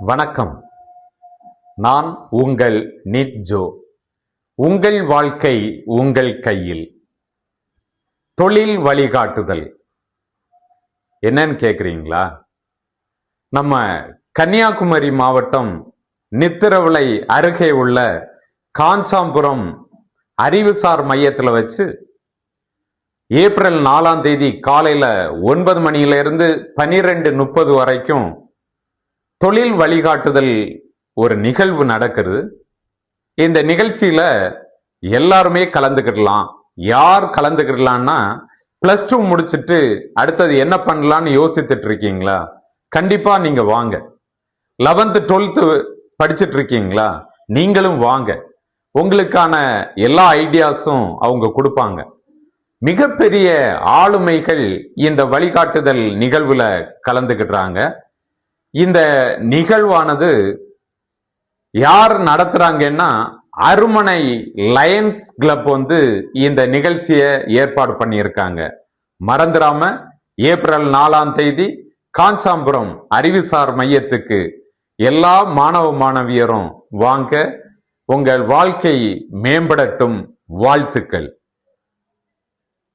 வணக்கம். நான் உங்கள் நிட் ஜோ. உங்கள் வாழ்க்கை உங்கள் கையில். தொழில் வழிகாட்டுதல் என்னன்னு கேக்குறீங்களா? நம்ம கன்னியாகுமரி மாவட்டம் நித்திரவிளை அருகே உள்ள காஞ்சாபுரம் அறிவுசார் மையத்தில் வச்சு ஏப்ரல் 4ஆம் தேதி காலையில 9 மணியிலிருந்து 12:30 வரைக்கும் தொழில் வழிகாட்டுதல் ஒரு நிகழ்வு நடக்குது. இந்த நிகழ்ச்சியில எல்லாருமே கலந்துக்கிடலாம். யார் கலந்துக்கிடலாம்னா, +2 முடிச்சுட்டு அடுத்தது என்ன பண்ணலாம்னு யோசித்துட்டு இருக்கீங்களா? கண்டிப்பா நீங்க வாங்க. 11th 12th படிச்சுட்டு இருக்கீங்களா? நீங்களும் வாங்க. உங்களுக்கான எல்லா ஐடியாஸும் அவங்க கொடுப்பாங்க. மிகப்பெரிய ஆளுமைகள் இந்த வழிகாட்டுதல் நிகழ்வுல கலந்துக்கிடுறாங்க. இந்த நிகழ்வானது யார் நடத்துறாங்கன்னா, அருமனை லயன்ஸ் கிளப் இந்த நிகழ்ச்சியை ஏற்பாடு பண்ணியிருக்காங்க. மறந்துடாம ஏப்ரல் 4ஆம் தேதி காஞ்சாபுரம் அறிவுசார் மையத்துக்கு எல்லா மாணவ மாணவியரும் வாங்க. உங்கள் வாழ்க்கை மேம்படட்டும். வாழ்த்துக்கள்.